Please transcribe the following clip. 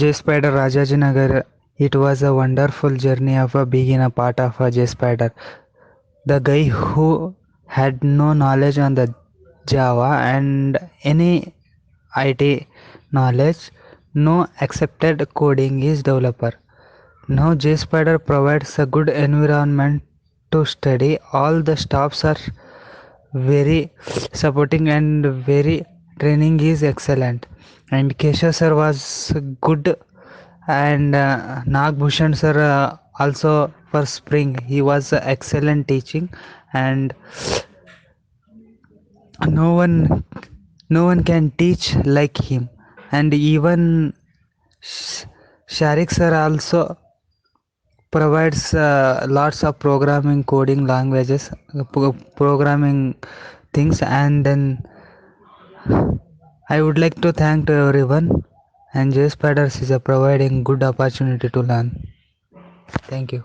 Jspider Rajajinagar. It was a wonderful journey of being a part of a Jspider. The guy who had no knowledge on the Java and any IT knowledge, no accepted coding is developer. Now Jspider provides a good environment to study. All the staffs are very supporting and very training is excellent. And Kesha sir was good, and Nagbhushan sir also for spring he was excellent teaching, and no one no one can teach like him. And even Sh- Sharik sir also provides lots of programming coding languages, programming things. And then I would like to thank to everyone, and JSpiders is providing good opportunity to learn. Thank you.